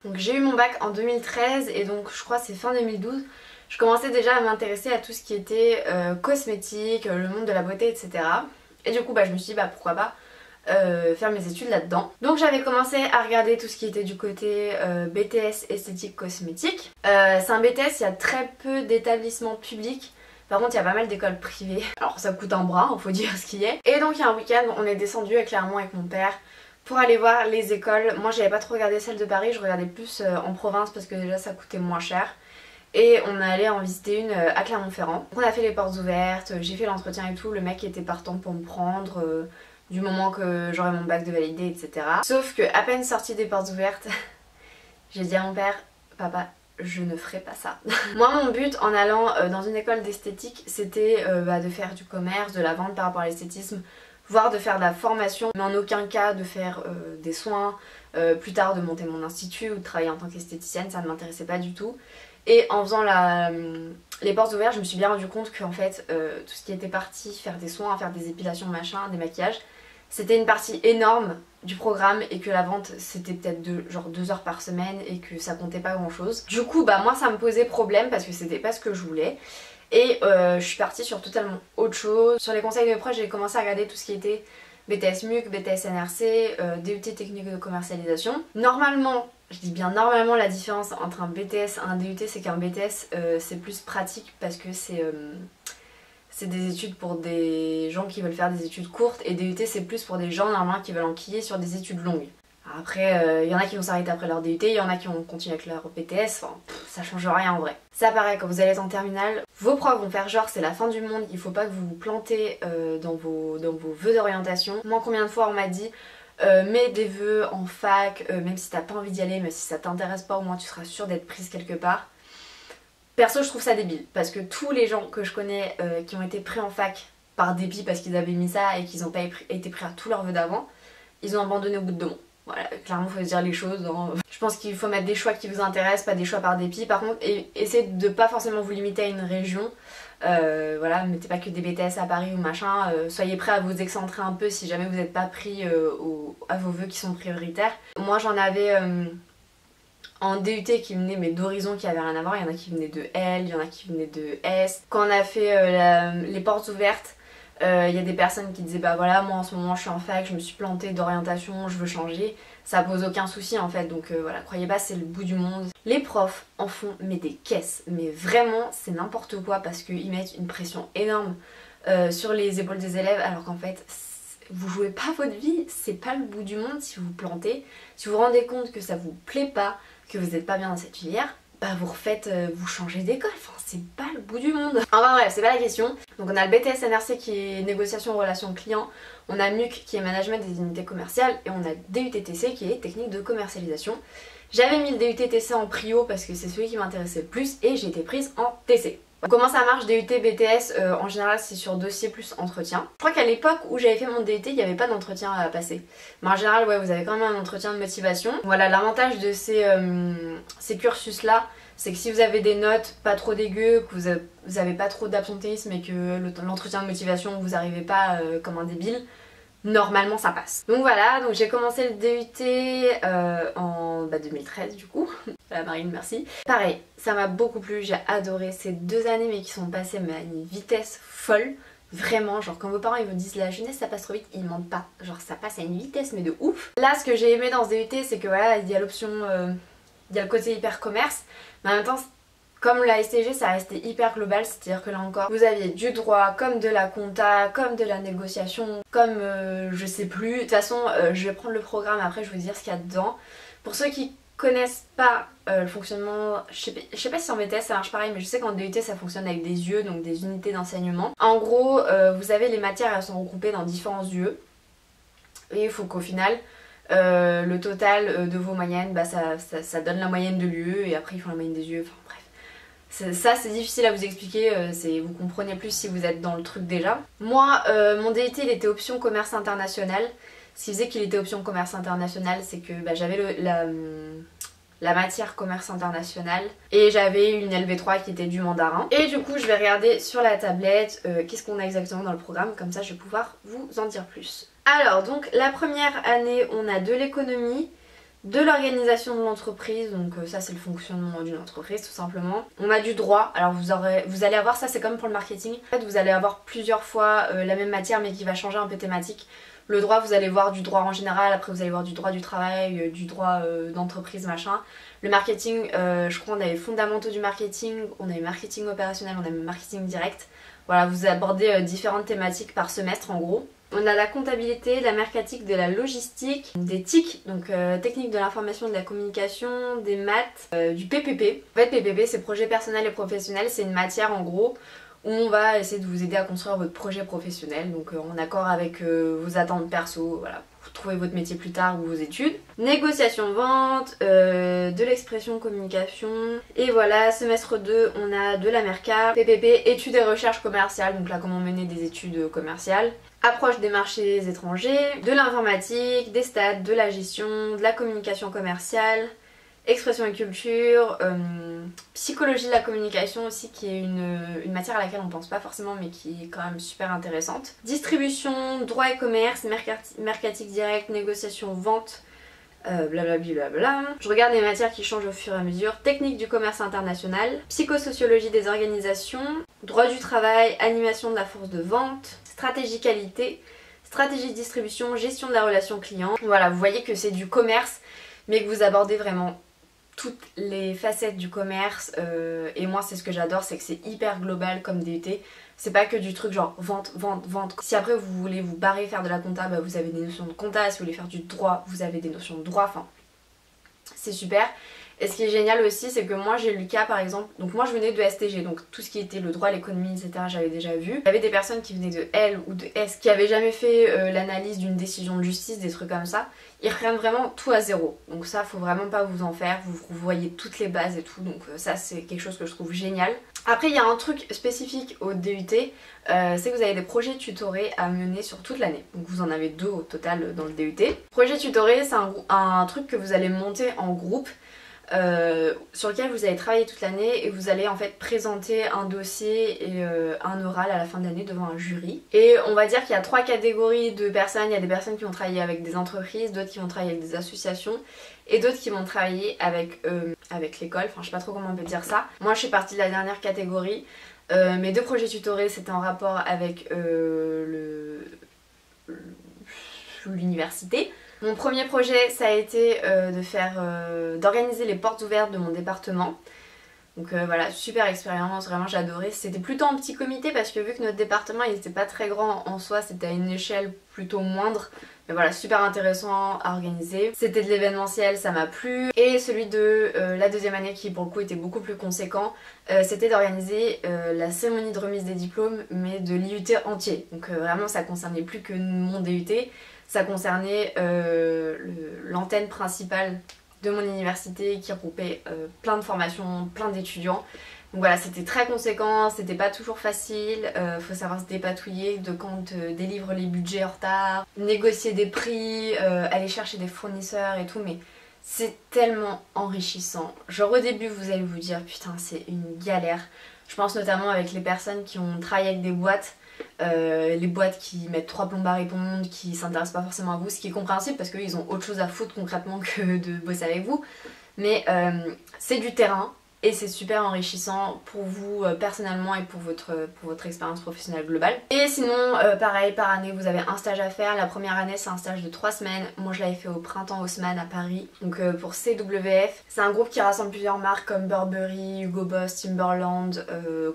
Donc j'ai eu mon bac en 2013 et donc je crois c'est fin 2012. Je commençais déjà à m'intéresser à tout ce qui était cosmétique, le monde de la beauté, etc. Et du coup je me suis dit pourquoi pas faire mes études là-dedans. Donc j'avais commencé à regarder tout ce qui était du côté BTS esthétique cosmétique. C'est un BTS, il y a très peu d'établissements publics. Par contre il y a pas mal d'écoles privées. Alors ça coûte un bras, faut dire ce qu'il y est. Et donc il y a un week-end on est descendu clairement avec mon père pour aller voir les écoles. Moi j'avais pas trop regardé celle de Paris, je regardais plus en province parce que déjà ça coûtait moins cher. Et on est allé en visiter une à Clermont-Ferrand. On a fait les portes ouvertes, j'ai fait l'entretien et tout, le mec était partant pour me prendre du moment que j'aurais mon bac de validé, etc. Sauf que à peine sortie des portes ouvertes, j'ai dit à mon père, papa, je ne ferai pas ça. Moi mon but en allant dans une école d'esthétique c'était de faire du commerce, de la vente par rapport à l'esthétisme, voire de faire de la formation, mais en aucun cas de faire des soins, plus tard de monter mon institut ou de travailler en tant qu'esthéticienne, ça ne m'intéressait pas du tout. Et en faisant les portes ouvertes, je me suis bien rendu compte qu'en fait, tout ce qui était parti, faire des soins, faire des épilations, machin, des maquillages, c'était une partie énorme du programme et que la vente c'était peut-être genre 2 heures par semaine et que ça comptait pas grand chose. Du coup, moi ça me posait problème parce que c'était pas ce que je voulais. Et je suis partie sur totalement autre chose. Sur les conseils de mes proches, j'ai commencé à regarder tout ce qui était BTS MUC, BTS NRC, DUT technique de commercialisation. Normalement, je dis bien normalement, la différence entre un BTS et un DUT, c'est qu'un BTS c'est plus pratique parce que c'est des études pour des gens qui veulent faire des études courtes, et DUT c'est plus pour des gens normalement qui veulent enquiller sur des études longues. Après, y en a qui vont s'arrêter après leur DUT, il y en a qui vont continuer avec leur BTS, enfin ça change rien en vrai. Ça pareil, quand vous allez être en terminale, vos profs vont faire genre c'est la fin du monde, il faut pas que vous vous plantez dans vos vœux d'orientation. Moi combien de fois on m'a dit mets des vœux en fac, même si t'as pas envie d'y aller, mais si ça t'intéresse pas au moins tu seras sûre d'être prise quelque part. Perso je trouve ça débile, parce que tous les gens que je connais qui ont été pris en fac par dépit parce qu'ils avaient mis ça et qu'ils n'ont pas été pris à tous leurs vœux d'avant, ils ont abandonné au bout de 2 mois. Voilà, clairement faut se dire les choses. Je pense qu'il faut mettre des choix qui vous intéressent, pas des choix par dépit. Par contre, essayez de pas forcément vous limiter à une région. Voilà, mettez pas que des BTS à Paris ou machin. Soyez prêts à vous excentrer un peu si jamais vous n'êtes pas pris à vos vœux qui sont prioritaires. Moi j'en avais en DUT qui venaient d'horizons qui avaient rien à voir. Il y en a qui venaient de L, il y en a qui venaient de S. Quand on a fait les portes ouvertes, il y a des personnes qui disaient voilà moi en ce moment je suis en fac, je me suis plantée d'orientation, je veux changer. Ça pose aucun souci en fait, donc voilà, croyez pas c'est le bout du monde. Les profs en font des caisses, mais vraiment c'est n'importe quoi parce qu'ils mettent une pression énorme sur les épaules des élèves, alors qu'en fait vous jouez pas votre vie, c'est pas le bout du monde si vous vous plantez. Si vous vous rendez compte que ça vous plaît pas, que vous n'êtes pas bien dans cette filière, vous refaites, vous changez d'école, enfin c'est pas le bout du monde. Enfin bref, c'est pas la question. Donc on a le BTS NRC qui est négociation relation client, on a MUC qui est management des unités commerciales, et on a DUTTC qui est technique de commercialisation. J'avais mis le DUTTC en prio parce que c'est celui qui m'intéressait le plus et j'ai été prise en TC. Donc, comment ça marche DUT, BTS, en général c'est sur dossier plus entretien. Je crois qu'à l'époque où j'avais fait mon DUT, il n'y avait pas d'entretien à passer. Mais en général ouais, vous avez quand même un entretien de motivation. Voilà, l'avantage de ces cursus là, c'est que si vous avez des notes pas trop dégueu, que vous avez pas trop d'absentéisme et que l'entretien de motivation vous arrivez pas comme un débile, normalement ça passe. Donc voilà, donc j'ai commencé le DUT en 2013 du coup. La Marine, merci. Pareil, ça m'a beaucoup plu, j'ai adoré ces 2 années mais qui sont passées à une vitesse folle. Vraiment, genre quand vos parents ils vous disent la jeunesse ça passe trop vite, ils mentent pas. Genre ça passe à une vitesse mais de ouf. Là ce que j'ai aimé dans ce DUT c'est que voilà, il y a l'option, il y a le côté hyper commerce, mais en même temps comme la STG ça restait hyper global, c'est-à-dire que là encore vous aviez du droit, comme de la compta, comme de la négociation, comme je sais plus. De toute façon je vais prendre le programme après, je vais vous dire ce qu'il y a dedans. Pour ceux qui connaissent pas le fonctionnement, je sais pas si en BTS ça marche pareil, mais je sais qu'en DUT ça fonctionne avec des UE, donc des unités d'enseignement. En gros vous avez les matières, elles sont regroupées dans différents UE et il faut qu'au final le total de vos moyennes, ça donne la moyenne de l'UE et après ils font la moyenne des UE, enfin bref. Ça c'est difficile à vous expliquer, vous comprenez plus si vous êtes dans le truc déjà. Moi mon DUT il était option commerce international. Ce qui faisait qu'il était option commerce international, c'est que j'avais la matière commerce international et j'avais une LV3 qui était du mandarin. Et du coup je vais regarder sur la tablette qu'est-ce qu'on a exactement dans le programme, comme ça je vais pouvoir vous en dire plus. Alors donc la première année on a de l'économie, de l'organisation de l'entreprise, donc ça c'est le fonctionnement d'une entreprise tout simplement. On a du droit, alors vous allez avoir, ça c'est comme pour le marketing, en fait vous allez avoir plusieurs fois la même matière mais qui va changer un peu thématique. Le droit, vous allez voir du droit en général, après vous allez voir du droit du travail, du droit d'entreprise, machin. Le marketing, je crois qu'on avait fondamentaux du marketing, on avait marketing opérationnel, on avait marketing direct. Voilà, vous abordez différentes thématiques par semestre en gros. On a la comptabilité, la mercatique, de la logistique, des TIC, donc technique de l'information et de la communication, des maths, du PPP. En fait, PPP, c'est projet personnel et professionnel, c'est une matière en gros où on va essayer de vous aider à construire votre projet professionnel, donc en accord avec vos attentes perso, voilà, pour trouver votre métier plus tard ou vos études. Négociation vente, de l'expression communication, et voilà, semestre 2, on a de la merca, PPP, études et recherches commerciales, donc là comment mener des études commerciales. Approche des marchés étrangers, de l'informatique, des stats, de la gestion, de la communication commerciale, expression et culture, psychologie de la communication aussi qui est une matière à laquelle on pense pas forcément mais qui est quand même super intéressante. Distribution, droit et commerce, mercatique direct, négociation, vente, blablabla. Je regarde les matières qui changent au fur et à mesure. Technique du commerce international, psychosociologie des organisations, droit du travail, animation de la force de vente, stratégie qualité, stratégie de distribution, gestion de la relation client. Voilà, vous voyez que c'est du commerce mais que vous abordez vraiment toutes les facettes du commerce et moi c'est ce que j'adore, c'est que c'est hyper global comme DUT. C'est pas que du truc genre vente, vente, vente. Si après vous voulez vous barrer faire de la compta, bah vous avez des notions de compta. Si vous voulez faire du droit, vous avez des notions de droit. Enfin, c'est super. Et ce qui est génial aussi, c'est que moi j'ai eu le cas par exemple, donc moi je venais de STG, donc tout ce qui était le droit, l'économie, etc. j'avais déjà vu. Il y avait des personnes qui venaient de L ou de S qui avaient jamais fait l'analyse d'une décision de justice, des trucs comme ça. Ils reprennent vraiment tout à zéro. Donc ça, faut vraiment pas vous en faire, vous voyez toutes les bases et tout, donc ça c'est quelque chose que je trouve génial. Après il y a un truc spécifique au DUT, c'est que vous avez des projets tutorés à mener sur toute l'année. Donc vous en avez 2 au total dans le DUT. Projet tutoré, c'est un truc que vous allez monter en groupe. Sur lequel vous allez travailler toute l'année et vous allez en fait présenter un dossier et un oral à la fin de l'année devant un jury. Et on va dire qu'il y a 3 catégories de personnes. Il y a des personnes qui vont travailler avec des entreprises, d'autres qui vont travailler avec des associations et d'autres qui vont travailler avec l'école. Enfin je sais pas trop comment on peut dire ça. Moi je suis partie de la dernière catégorie. Mes 2 projets tutorés c'était en rapport avec l'université. Mon premier projet ça a été d'organiser les portes ouvertes de mon département. Donc voilà, super expérience, vraiment j'ai adoré. C'était plutôt en petit comité parce que vu que notre département il n'était pas très grand en soi, c'était à une échelle plutôt moindre. Mais voilà, super intéressant à organiser. C'était de l'événementiel, ça m'a plu. Et celui de la deuxième année qui pour le coup était beaucoup plus conséquent, c'était d'organiser la cérémonie de remise des diplômes mais de l'IUT entier. Donc vraiment ça concernait plus que mon DUT. Ça concernait l'antenne principale de mon université qui regroupait plein de formations, plein d'étudiants. Donc voilà, c'était très conséquent, c'était pas toujours facile, faut savoir se dépatouiller de quand délivre les budgets en retard, négocier des prix, aller chercher des fournisseurs et tout, mais c'est tellement enrichissant. Genre au début vous allez vous dire putain c'est une galère. Je pense notamment avec les personnes qui ont travaillé avec des boîtes. Les boîtes qui mettent 3 plombs à répondre, qui s'intéressent pas forcément à vous, ce qui est compréhensible parce qu'ils ont autre chose à foutre concrètement que de bosser avec vous. Mais c'est du terrain et c'est super enrichissant pour vous personnellement et pour votre expérience professionnelle globale. Et sinon, pareil, par année vous avez un stage à faire. La première année c'est un stage de 3 semaines. Moi je l'avais fait au printemps Haussmann à Paris. Donc pour CWF, c'est un groupe qui rassemble plusieurs marques comme Burberry, Hugo Boss, Timberland,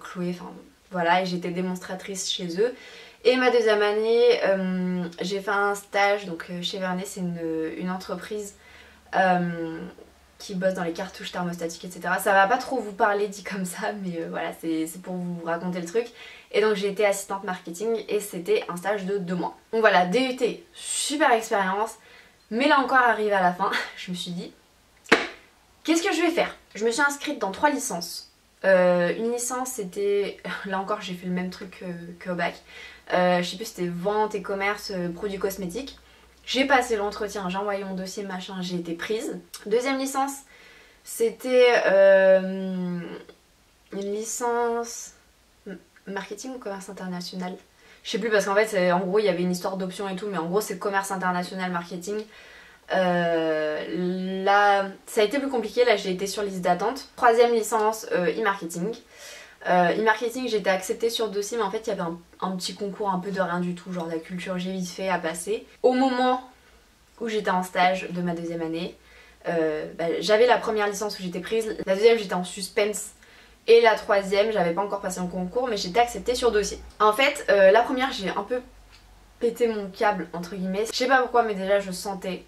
Chloé, enfin voilà, et j'étais démonstratrice chez eux. Et ma deuxième année, j'ai fait un stage donc chez Vernet, c'est une entreprise qui bosse dans les cartouches thermostatiques, etc. Ça va pas trop vous parler dit comme ça, mais voilà, c'est pour vous raconter le truc. Et donc j'ai été assistante marketing et c'était un stage de 2 mois. Donc voilà, DUT, super expérience. Mais là encore, arrivé à la fin, je me suis dit, qu'est-ce que je vais faire? Je me suis inscrite dans 3 licences. Une licence c'était, là encore j'ai fait le même truc qu'au bac, je sais plus c'était vente et commerce produits cosmétiques. J'ai passé l'entretien, j'ai envoyé mon dossier machin, j'ai été prise. Deuxième licence c'était une licence marketing ou commerce international, je sais plus parce qu'en fait en gros il y avait une histoire d'options et tout, mais en gros c'est commerce international marketing. Là, ça a été plus compliqué, là j'ai été sur liste d'attente. Troisième licence, e-marketing. E-marketing, j'ai été acceptée sur dossier, mais en fait il y avait un petit concours un peu de rien du tout, genre la culture j'ai vite fait à passer. Au moment où j'étais en stage de ma deuxième année, j'avais la première licence où j'étais prise, la deuxième j'étais en suspense, et la troisième j'avais pas encore passé un concours, mais j'étais acceptée sur dossier. En fait, la première j'ai un peu pété mon câble entre guillemets, je sais pas pourquoi, mais déjà je sentais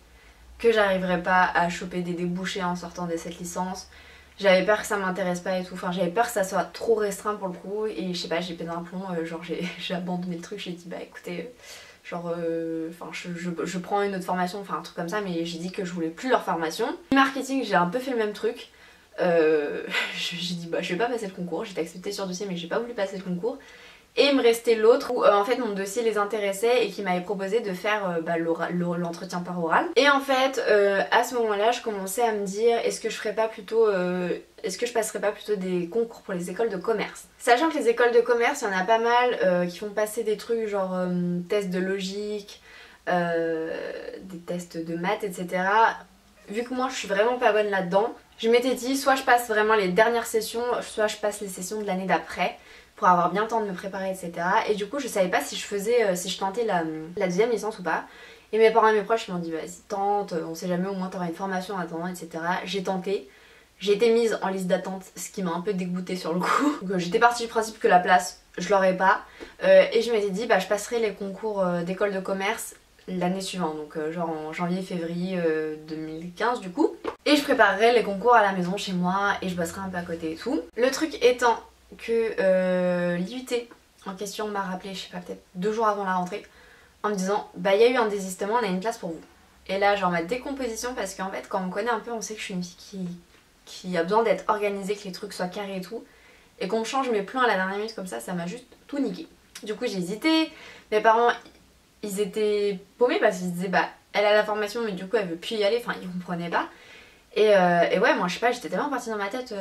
que j'arriverais pas à choper des débouchés en sortant de cette licence. J'avais peur que ça m'intéresse pas et tout, enfin j'avais peur que ça soit trop restreint pour le coup, et je sais pas, j'ai pété un plomb, genre j'ai abandonné le truc, j'ai dit bah écoutez, genre je prends une autre formation, enfin un truc comme ça, mais j'ai dit que je voulais plus leur formation. Marketing, j'ai un peu fait le même truc, j'ai dit bah je vais pas passer le concours, j'étais acceptée sur dossier mais j'ai pas voulu passer le concours. Et il me restait l'autre où en fait mon dossier les intéressait et qui m'avait proposé de faire l'entretien par oral. Et en fait à ce moment là je commençais à me dire est-ce que je ferais pas plutôt est-ce que je passerais pas plutôt des concours pour les écoles de commerce. Sachant que les écoles de commerce, il y en a pas mal qui font passer des trucs genre tests de logique, des tests de maths, etc. Vu que moi je suis vraiment pas bonne là-dedans, je m'étais dit soit je passe vraiment les dernières sessions, soit je passe les sessions de l'année d'après, pour avoir bien le temps de me préparer, etc. Et du coup je savais pas si je tentais la deuxième licence ou pas. Et mes parents et mes proches m'ont dit vas-y tente, on sait jamais, au moins t'auras une formation en attendant, etc. J'ai tenté, j'ai été mise en liste d'attente, ce qui m'a un peu dégoûtée sur le coup. Donc j'étais partie du principe que la place je l'aurais pas, et je m'étais dit bah je passerai les concours d'école de commerce l'année suivante, donc genre en janvier-février 2015 du coup. Et je préparerai les concours à la maison chez moi et je bosserai un peu à côté et tout. Le truc étant que l'IUT en question m'a rappelé, je sais pas, peut-être 2 jours avant la rentrée, en me disant bah il y a eu un désistement, on a une place pour vous. Et là genre ma décomposition, parce qu'en fait quand on me connaît un peu on sait que je suis une fille qui a besoin d'être organisée, que les trucs soient carrés et tout, et qu'on me change mes plans à la dernière minute comme ça m'a juste tout niqué. Du coup j'ai hésité, mes parents ils étaient paumés parce qu'ils se disaient bah elle a la formation mais du coup elle veut plus y aller, enfin ils comprenaient pas. Et ouais, moi je sais pas, j'étais tellement partie dans ma tête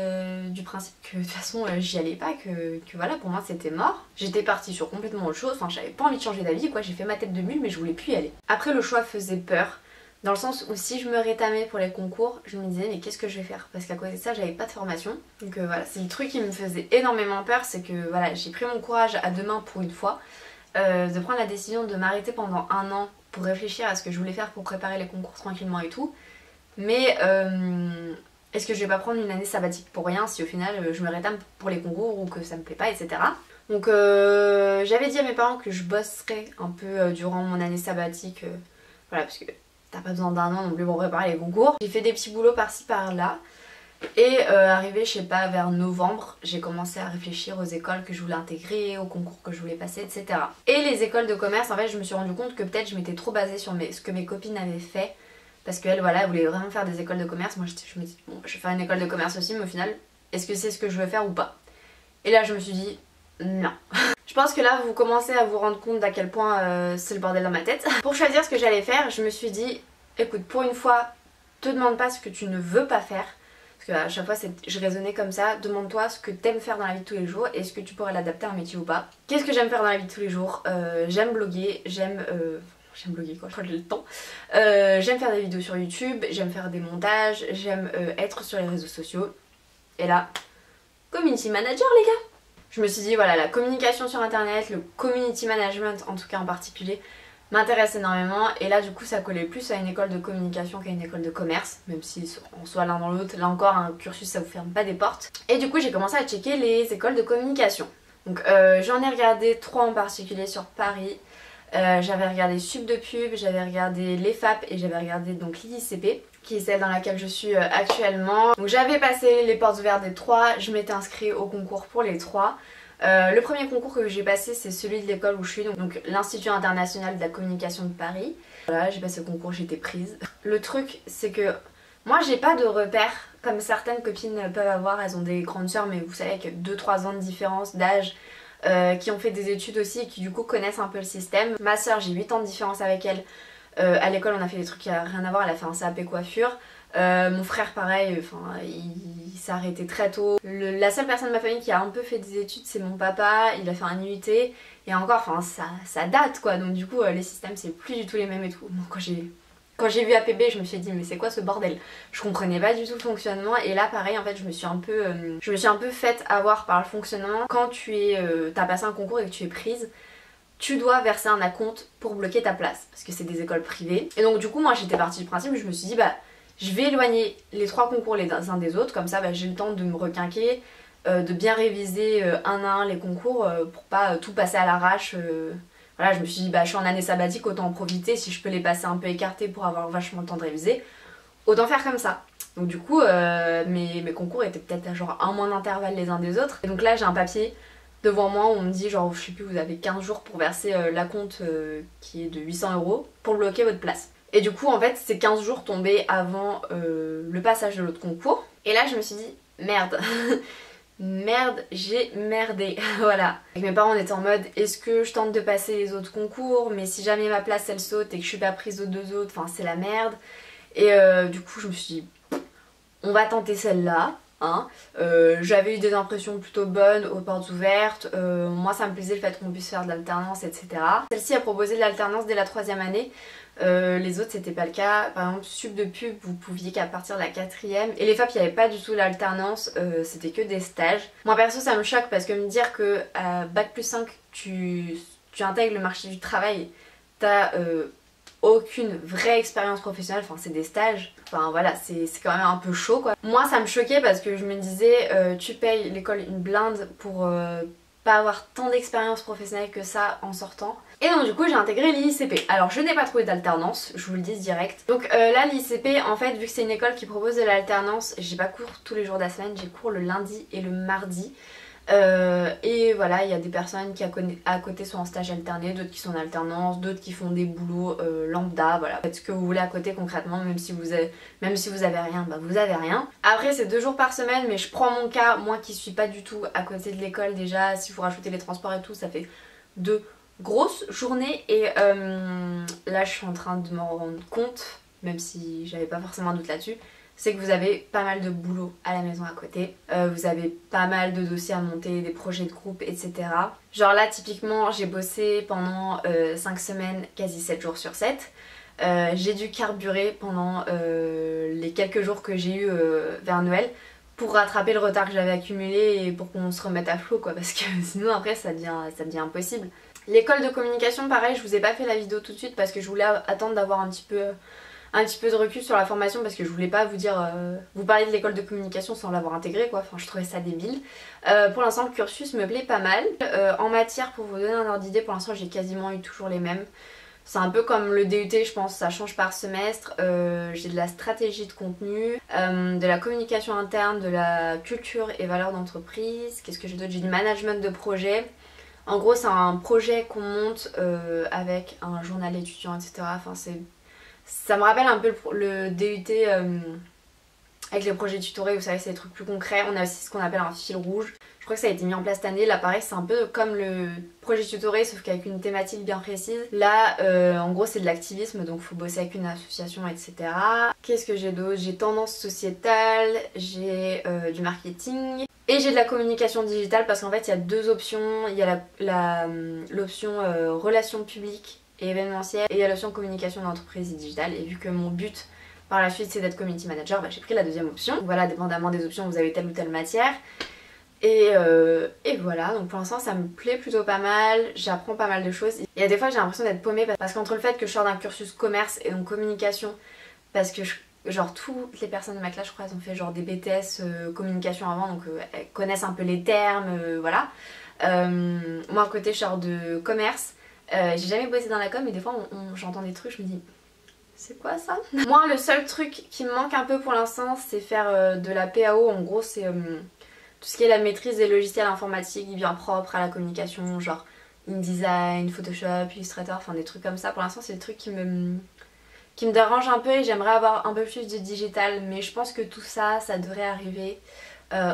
du principe que de toute façon j'y allais pas, que voilà, pour moi c'était mort. J'étais partie sur complètement autre chose, enfin j'avais pas envie de changer d'avis quoi, j'ai fait ma tête de mule mais je voulais plus y aller. Après le choix faisait peur, dans le sens où si je me rétamais pour les concours, je me disais mais qu'est-ce que je vais faire, parce qu'à côté de ça j'avais pas de formation. Donc voilà, c'est le truc qui me faisait énormément peur, c'est que voilà, j'ai pris mon courage à deux mains pour une fois, de prendre la décision de m'arrêter pendant 1 an pour réfléchir à ce que je voulais faire pour préparer les concours tranquillement et tout. Mais est-ce que je vais pas prendre une année sabbatique pour rien si au final je me rétame pour les concours ou que ça me plaît pas, etc. Donc j'avais dit à mes parents que je bosserais un peu durant mon année sabbatique, voilà, parce que t'as pas besoin d'1 an non plus pour préparer les concours. J'ai fait des petits boulots par-ci par-là, et arrivé je sais pas vers novembre, j'ai commencé à réfléchir aux écoles que je voulais intégrer, aux concours que je voulais passer, etc. Et les écoles de commerce, en fait je me suis rendu compte que peut-être je m'étais trop basée sur ce que mes copines avaient fait. Parce qu'elle, voilà, elle voulait vraiment faire des écoles de commerce. Moi, je me dis, bon, je vais faire une école de commerce aussi, mais au final, est-ce que c'est ce que je veux faire ou pas? Et là, je me suis dit, non. Je pense que là, vous commencez à vous rendre compte d'à quel point c'est le bordel dans ma tête. Pour choisir ce que j'allais faire, je me suis dit, écoute, pour une fois, te demande pas ce que tu ne veux pas faire. Parce qu'à chaque fois, je raisonnais comme ça. Demande-toi ce que t'aimes faire dans la vie de tous les jours et est-ce que tu pourrais l'adapter à un métier ou pas. Qu'est-ce que j'aime faire dans la vie de tous les jours? J'aime bloguer, j'aime bloguer quoi, je crois que j'ai le temps. J'aime faire des vidéos sur YouTube, j'aime faire des montages, j'aime être sur les réseaux sociaux. Et là, community manager les gars. Je me suis dit voilà, la communication sur internet, le community management en tout cas en particulier, m'intéresse énormément. Et là du coup ça collait plus à une école de communication qu'à une école de commerce, même si on soit l'un dans l'autre, là encore un cursus ça vous ferme pas des portes. Et du coup j'ai commencé à checker les écoles de communication. Donc j'en ai regardé 3 en particulier sur Paris. J'avais regardé Sub de Pub, j'avais regardé l'EFAP et j'avais regardé donc l'IICP, qui est celle dans laquelle je suis actuellement. Donc j'avais passé les portes ouvertes des 3, je m'étais inscrite au concours pour les 3. Le premier concours que j'ai passé c'est celui de l'école où je suis, donc l'Institut International de la Communication de Paris. Voilà, j'ai passé le concours, j'ai été prise. Le truc c'est que moi j'ai pas de repères comme certaines copines peuvent avoir, elles ont des grandes sœurs mais vous savez avec 2-3 ans de différence d'âge. Qui ont fait des études aussi et qui du coup connaissent un peu le système. Ma soeur, j'ai 8 ans de différence avec elle. À l'école on a fait des trucs qui n'ont rien à voir, elle a fait un CAP coiffure. Mon frère pareil, il s'est arrêté très tôt. La seule personne de ma famille qui a un peu fait des études c'est mon papa, il a fait un IUT. Et encore, ça date quoi, donc du coup les systèmes c'est plus du tout les mêmes et tout. Moi Quand j'ai vu APB, je me suis dit mais c'est quoi ce bordel? Je comprenais pas du tout le fonctionnement et là pareil en fait je me suis un peu faite avoir par le fonctionnement. Quand t'as passé un concours et que tu es prise, tu dois verser un acompte pour bloquer ta place parce que c'est des écoles privées. Et donc du coup moi j'étais partie du principe, je me suis dit bah je vais éloigner les 3 concours les uns des autres, comme ça bah, j'ai le temps de me requinquer, de bien réviser un à un les concours pour pas tout passer à l'arrache. Voilà, je me suis dit bah je suis en année sabbatique, autant en profiter, si je peux les passer un peu écartés pour avoir vachement le temps de réviser, autant faire comme ça. Donc du coup mes concours étaient peut-être à genre un mois d'intervalle les uns des autres. Et donc là j'ai un papier devant moi où on me dit genre je sais plus, vous avez 15 jours pour verser l'acompte qui est de 800 € pour bloquer votre place. Et du coup en fait ces 15 jours tombaient avant le passage de l'autre concours. Et là je me suis dit merde merde, j'ai merdé, voilà. Avec mes parents on était en mode est-ce que je tente de passer les autres concours, mais si jamais ma place elle saute et que je suis pas prise aux 2 autres, enfin c'est la merde. Et du coup je me suis dit on va tenter celle-là. Hein. J'avais eu des impressions plutôt bonnes aux portes ouvertes, moi ça me plaisait le fait qu'on puisse faire de l'alternance, etc. Celle-ci a proposé de l'alternance dès la 3e année, les autres c'était pas le cas. Par exemple Sup de Pub vous pouviez qu'à partir de la 4e, et les FAP il n'y avait pas du tout l'alternance, c'était que des stages. Moi perso ça me choque parce que me dire que à Bac+5 tu intègres le marché du travail, t'as aucune vraie expérience professionnelle, enfin c'est des stages, enfin voilà c'est quand même un peu chaud quoi. Moi ça me choquait parce que je me disais tu payes l'école une blinde pour pas avoir tant d'expérience professionnelle que ça en sortant. Et donc du coup j'ai intégré l'ICP. Alors je n'ai pas trouvé d'alternance, je vous le dis direct. Donc là l'ICP en fait vu que c'est une école qui propose de l'alternance, j'ai pas cours tous les jours de la semaine, j'ai cours le lundi et le mardi. Et voilà, il y a des personnes qui à côté sont en stage alterné, d'autres qui sont en alternance, d'autres qui font des boulots lambda, voilà. Faites ce que vous voulez à côté concrètement, même si vous avez rien, bah vous avez rien. Après c'est 2 jours par semaine, mais je prends mon cas, moi qui suis pas du tout à côté de l'école déjà, si vous rajoutez les transports et tout, ça fait 2 grosses journées. Et là je suis en train de m'en rendre compte, même si j'avais pas forcément un doute là-dessus, c'est que vous avez pas mal de boulot à la maison à côté, vous avez pas mal de dossiers à monter, des projets de groupe, etc. Genre là typiquement j'ai bossé pendant 5 semaines, quasi 7 jours sur 7. J'ai dû carburer pendant les quelques jours que j'ai eu vers Noël pour rattraper le retard que j'avais accumulé et pour qu'on se remette à flot quoi, parce que sinon après ça devient impossible. L'école de communication pareil, je vous ai pas fait la vidéo tout de suite parce que je voulais attendre d'avoir un petit peu de recul sur la formation parce que je voulais pas vous dire vous parler de l'école de communication sans l'avoir intégrée quoi, enfin je trouvais ça débile. Pour l'instant le cursus me plaît pas mal. En matière, pour vous donner un ordre d'idée, pour l'instant j'ai quasiment eu toujours les mêmes. C'est un peu comme le DUT, je pense, ça change par semestre. J'ai de la stratégie de contenu, de la communication interne, de la culture et valeurs d'entreprise. Qu'est-ce que j'ai d'autre? J'ai du management de projet. En gros c'est un projet qu'on monte avec un journal étudiant, etc. Enfin ça me rappelle un peu le DUT avec les projets tutorés, vous savez c'est des trucs plus concrets. On a aussi ce qu'on appelle un fil rouge. Je crois que ça a été mis en place cette année. Là pareil c'est un peu comme le projet tutoré sauf qu'avec une thématique bien précise. Là en gros c'est de l'activisme, donc faut bosser avec une association, etc. Qu'est-ce que j'ai d'autre? J'ai tendance sociétale, j'ai du marketing et j'ai de la communication digitale parce qu'en fait il y a 2 options. Il y a l'option relations publiques et événementiel, et il y a l'option communication d'entreprise et digitale. Et vu que mon but par la suite c'est d'être community manager, bah, j'ai pris la 2e option. Donc voilà, dépendamment des options vous avez telle ou telle matière. Et voilà, donc pour l'instant ça me plaît plutôt pas mal, j'apprends pas mal de choses. Il y a des fois j'ai l'impression d'être paumée parce qu'entre le fait que je sors d'un cursus commerce et donc communication, parce que genre toutes les personnes de ma classe je crois elles ont fait genre des BTS communication avant, donc elles connaissent un peu les termes, voilà. Moi à côté je sors de commerce. J'ai jamais bossé dans la com mais des fois j'entends des trucs, je me dis c'est quoi ça? Moi le seul truc qui me manque un peu pour l'instant c'est faire de la PAO. En gros c'est tout ce qui est la maîtrise des logiciels informatiques bien propres à la communication, genre InDesign, Photoshop, Illustrator, enfin des trucs comme ça. Pour l'instant c'est des trucs qui me dérangent un peu et j'aimerais avoir un peu plus de digital, mais je pense que tout ça, ça devrait arriver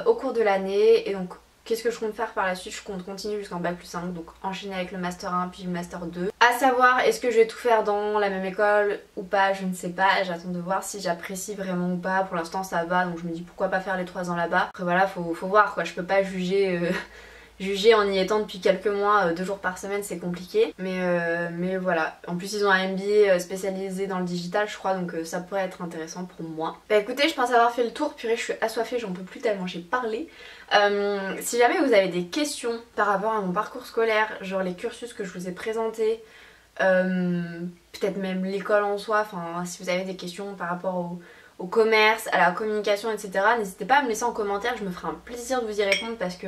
au cours de l'année. Et donc qu'est-ce que je compte faire par la suite? Je compte continuer jusqu'en Bac+5, donc enchaîner avec le Master 1 puis le Master 2. À savoir, est-ce que je vais tout faire dans la même école ou pas, je ne sais pas. J'attends de voir si j'apprécie vraiment ou pas. Pour l'instant ça va, donc je me dis pourquoi pas faire les 3 ans là-bas. Après voilà, faut voir quoi, je peux pas juger juger en y étant depuis quelques mois, 2 jours par semaine c'est compliqué. Mais voilà, en plus ils ont un MBA spécialisé dans le digital je crois, donc ça pourrait être intéressant pour moi. Bah écoutez, je pense avoir fait le tour, purée je suis assoiffée, j'en peux plus tellement j'ai parlé. Si jamais vous avez des questions par rapport à mon parcours scolaire, genre les cursus que je vous ai présentés, peut-être même l'école en soi, enfin si vous avez des questions par rapport au commerce, à la communication, etc. N'hésitez pas à me laisser en commentaire, je me ferai un plaisir de vous y répondre parce que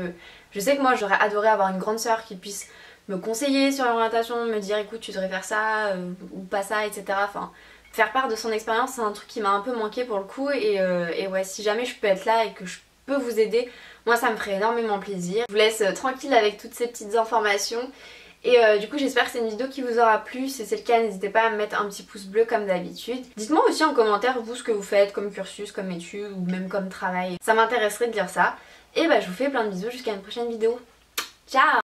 je sais que moi j'aurais adoré avoir une grande sœur qui puisse me conseiller sur l'orientation, me dire écoute tu devrais faire ça ou pas ça, etc. Enfin, faire part de son expérience, c'est un truc qui m'a un peu manqué pour le coup et ouais, si jamais je peux être là et que je peux vous aider, moi ça me ferait énormément plaisir. Je vous laisse tranquille avec toutes ces petites informations. Et du coup j'espère que c'est une vidéo qui vous aura plu. Si c'est le cas, n'hésitez pas à me mettre un petit pouce bleu comme d'habitude. Dites-moi aussi en commentaire vous ce que vous faites comme cursus, comme études ou même comme travail. Ça m'intéresserait de lire ça. Et bah je vous fais plein de bisous jusqu'à une prochaine vidéo. Ciao!